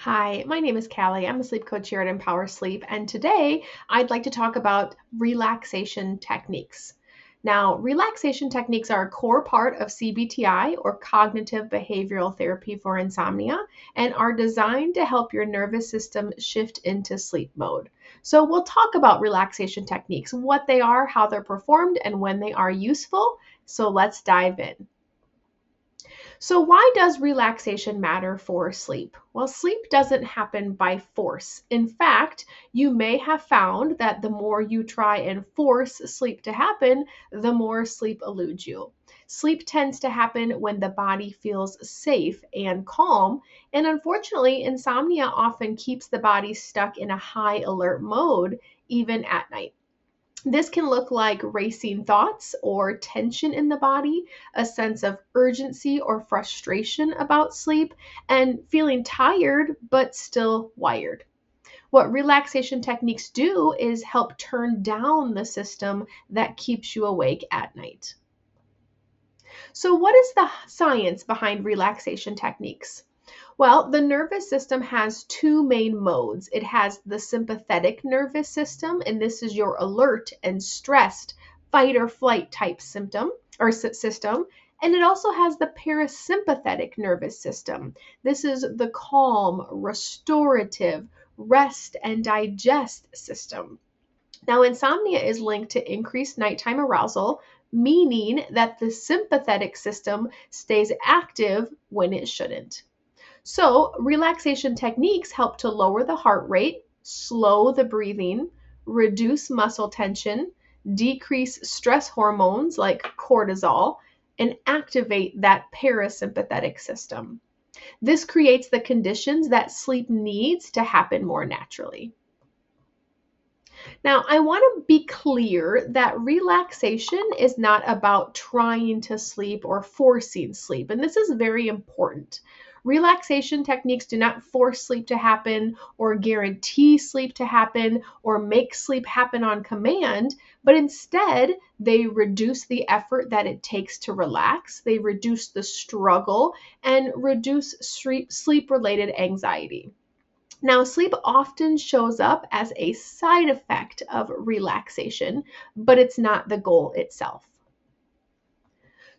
Hi, my name is Callie. I'm a sleep coach here at Empower Sleep, and today I'd like to talk about relaxation techniques. Now, relaxation techniques are a core part of CBT-I, or cognitive behavioral therapy for insomnia, and are designed to help your nervous system shift into sleep mode. So, we'll talk about relaxation techniques, what they are, how they're performed, and when they are useful. So, let's dive in. So, why does relaxation matter for sleep? Well, sleep doesn't happen by force. In fact, you may have found that the more you try and force sleep to happen, the more sleep eludes you. Sleep tends to happen when the body feels safe and calm, and unfortunately, insomnia often keeps the body stuck in a high alert mode even at night. This can look like racing thoughts or tension in the body, a sense of urgency or frustration about sleep, and feeling tired but still wired. What relaxation techniques do is help turn down the system that keeps you awake at night. So, what is the science behind relaxation techniques? Well, the nervous system has two main modes. It has the sympathetic nervous system, and this is your alert and stressed fight or flight type symptom or system. And it also has the parasympathetic nervous system. This is the calm, restorative, rest and digest system. Now, insomnia is linked to increased nighttime arousal, meaning that the sympathetic system stays active when it shouldn't. So, relaxation techniques help to lower the heart rate, slow the breathing, reduce muscle tension, decrease stress hormones like cortisol, and activate that parasympathetic system. This creates the conditions that sleep needs to happen more naturally. Now, I want to be clear that relaxation is not about trying to sleep or forcing sleep, and this is very important. Relaxation techniques do not force sleep to happen or guarantee sleep to happen or make sleep happen on command, but instead they reduce the effort that it takes to relax, they reduce the struggle, and reduce sleep related anxiety. Now, sleep often shows up as a side effect of relaxation, but it's not the goal itself.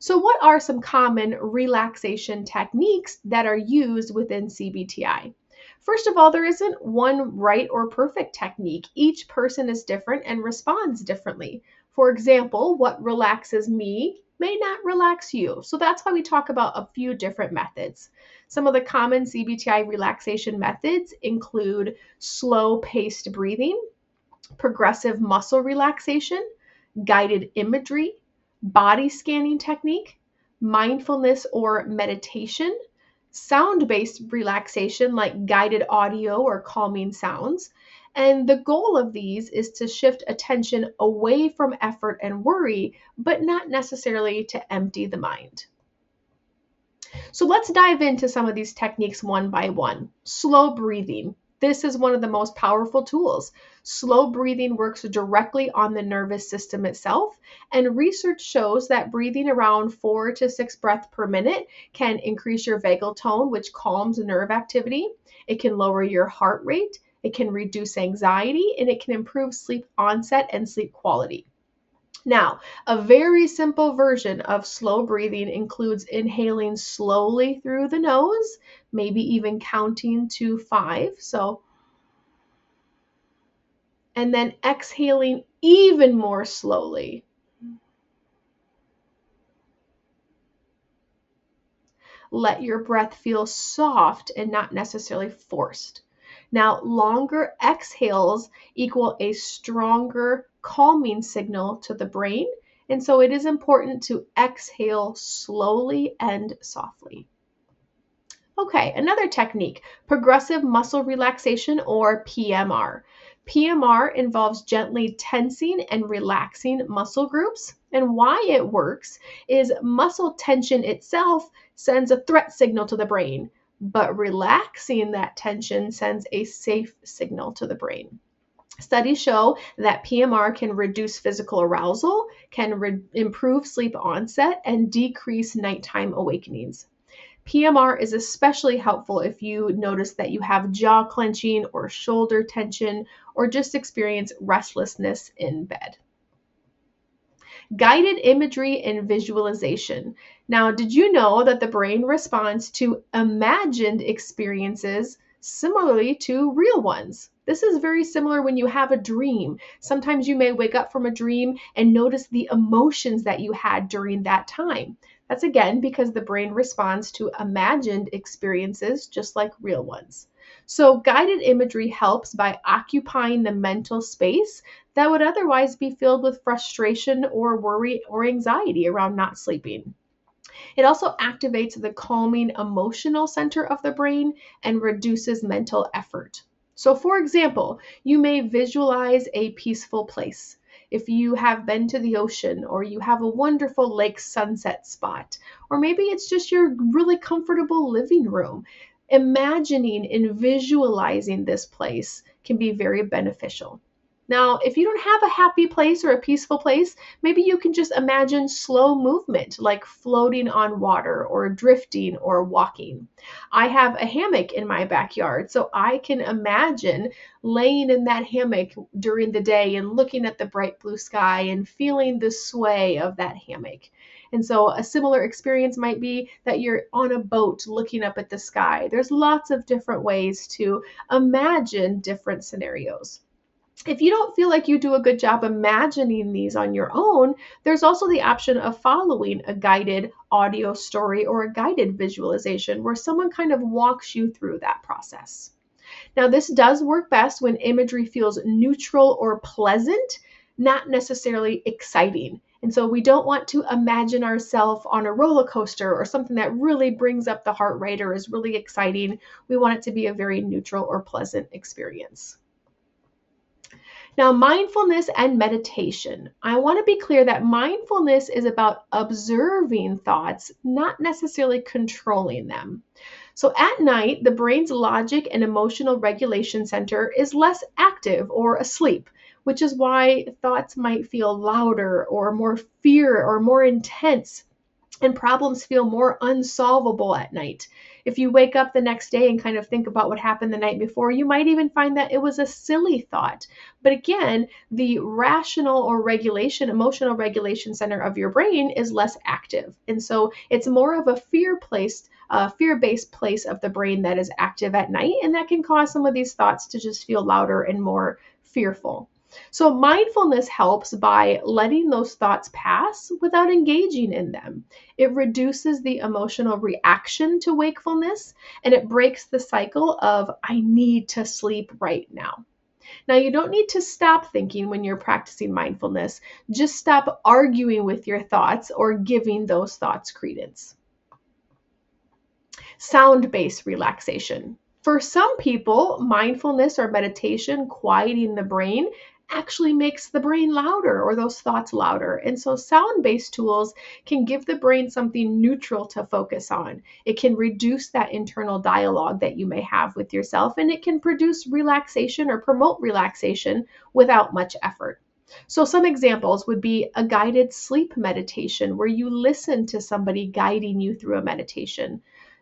So, what are some common relaxation techniques that are used within CBT-I? First of all, there isn't one right or perfect technique. Each person is different and responds differently. For example, what relaxes me may not relax you. So that's why we talk about a few different methods. Some of the common CBT-I relaxation methods include slow paced breathing, progressive muscle relaxation, guided imagery, body scanning technique, mindfulness or meditation, sound based relaxation like guided audio or calming sounds. And the goal of these is to shift attention away from effort and worry, but not necessarily to empty the mind. So let's dive into some of these techniques one by one. Slow breathing. This is one of the most powerful tools. Slow breathing works directly on the nervous system itself, and research shows that breathing around 4 to 6 breaths per minute can increase your vagal tone, which calms nerve activity. It can lower your heart rate, it can reduce anxiety, and it can improve sleep onset and sleep quality. Now, a very simple version of slow breathing includes inhaling slowly through the nose, maybe even counting to 5. And then exhaling even more slowly. Let your breath feel soft and not necessarily forced. Now, longer exhales equal a stronger calming signal to the brain, and so it is important to exhale slowly and softly. Okay, another technique, progressive muscle relaxation or PMR. PMR involves gently tensing and relaxing muscle groups. And why it works is muscle tension itself sends a threat signal to the brain, but relaxing that tension sends a safe signal to the brain. Studies show that PMR can reduce physical arousal, can improve sleep onset, and decrease nighttime awakenings. PMR is especially helpful if you notice that you have jaw clenching or shoulder tension or just experience restlessness in bed. Guided imagery and visualization. Now, did you know that the brain responds to imagined experiences similarly to real ones? This is very similar when you have a dream. Sometimes you may wake up from a dream and notice the emotions that you had during that time. That's again because the brain responds to imagined experiences just like real ones. So, guided imagery helps by occupying the mental space that would otherwise be filled with frustration or worry or anxiety around not sleeping. It also activates the calming emotional center of the brain and reduces mental effort. So, for example, you may visualize a peaceful place. If you have been to the ocean, or you have a wonderful lake sunset spot, or maybe it's just your really comfortable living room, imagining and visualizing this place can be very beneficial. Now, if you don't have a happy place or a peaceful place, maybe you can just imagine slow movement, like floating on water or drifting or walking. I have a hammock in my backyard, so I can imagine laying in that hammock during the day and looking at the bright blue sky and feeling the sway of that hammock. And so a similar experience might be that you're on a boat looking up at the sky. There's lots of different ways to imagine different scenarios. If you don't feel like you do a good job imagining these on your own, there's also the option of following a guided audio story or a guided visualization where someone kind of walks you through that process. Now, this does work best when imagery feels neutral or pleasant, not necessarily exciting. And so we don't want to imagine ourselves on a roller coaster or something that really brings up the heart rate or is really exciting. We want it to be a very neutral or pleasant experience. Now, mindfulness and meditation. I want to be clear that mindfulness is about observing thoughts, not necessarily controlling them. So at night, the brain's logic and emotional regulation center is less active or asleep, which is why thoughts might feel louder or more fear or more intense, and problems feel more unsolvable at night. If you wake up the next day and kind of think about what happened the night before, you might even find that it was a silly thought. But again, the rational or emotional regulation center of your brain is less active. And so it's more of a fear-based place of the brain that is active at night, and that can cause some of these thoughts to just feel louder and more fearful. So mindfulness helps by letting those thoughts pass without engaging in them. It reduces the emotional reaction to wakefulness, and it breaks the cycle of, I need to sleep right now. Now, you don't need to stop thinking when you're practicing mindfulness. Just stop arguing with your thoughts or giving those thoughts credence. Sound-based relaxation. For some people, mindfulness or meditation, quieting the brain, actually makes the brain louder or those thoughts louder. And so sound-based tools can give the brain something neutral to focus on. It can reduce that internal dialogue that you may have with yourself, and it can produce relaxation or promote relaxation without much effort. So some examples would be a guided sleep meditation where you listen to somebody guiding you through a meditation.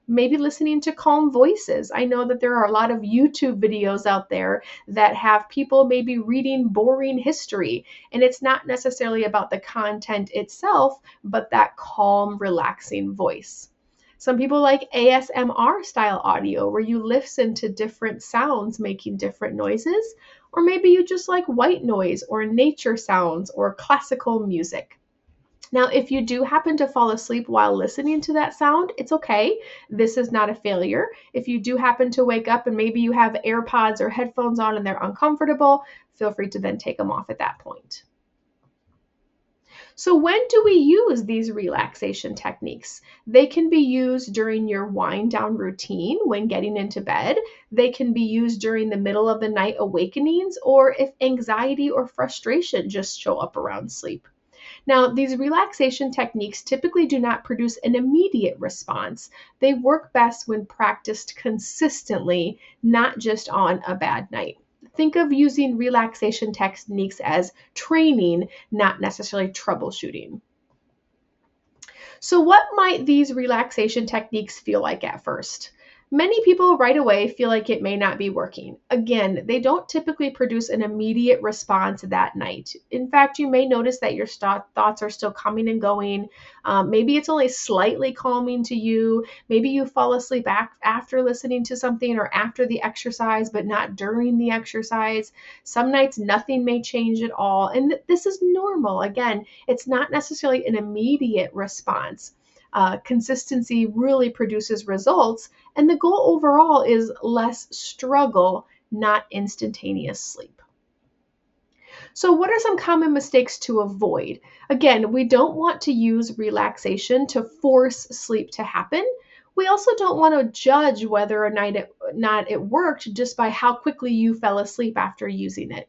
Maybe listening to calm voices. I know that there are a lot of YouTube videos out there that have people maybe reading boring history, and it's not necessarily about the content itself, but that calm, relaxing voice. Some people like ASMR style audio where you listen to different sounds making different noises, or maybe you just like white noise or nature sounds or classical music. Now, if you do happen to fall asleep while listening to that sound, it's okay. This is not a failure. If you do happen to wake up and maybe you have AirPods or headphones on and they're uncomfortable, feel free to then take them off at that point. So when do we use these relaxation techniques? They can be used during your wind down routine when getting into bed. They can be used during the middle of the night awakenings, or if anxiety or frustration just show up around sleep. Now, these relaxation techniques typically do not produce an immediate response. They work best when practiced consistently, not just on a bad night. Think of using relaxation techniques as training, not necessarily troubleshooting. So what might these relaxation techniques feel like at first? Many people right away feel like it may not be working. Again, they don't typically produce an immediate response that night. In fact, you may notice that your thoughts are still coming and going. Maybe it's only slightly calming to you. Maybe you fall asleep after listening to something or after the exercise, but not during the exercise. Some nights, nothing may change at all. And this is normal. Again, it's not necessarily an immediate response. Consistency really produces results, and the goal overall is less struggle, not instantaneous sleep. So, what are some common mistakes to avoid? Again, we don't want to use relaxation to force sleep to happen. We also don't want to judge whether or not it worked just by how quickly you fell asleep after using it.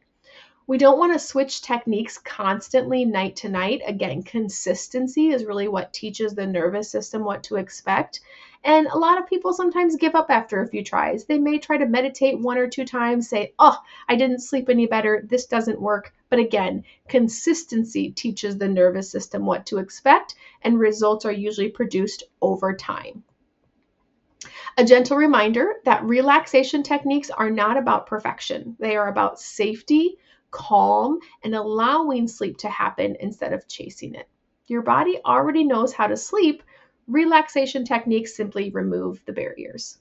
We don't want to switch techniques constantly night to night. Again, consistency is really what teaches the nervous system what to expect. And a lot of people sometimes give up after a few tries. They may try to meditate 1 or 2 times, say, oh, I didn't sleep any better. This doesn't work. But again, consistency teaches the nervous system what to expect, and results are usually produced over time. A gentle reminder that relaxation techniques are not about perfection. They are about safety, calm, and allowing sleep to happen instead of chasing it. Your body already knows how to sleep. Relaxation techniques simply remove the barriers.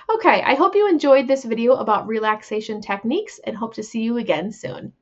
Okay, I hope you enjoyed this video about relaxation techniques and hope to see you again soon.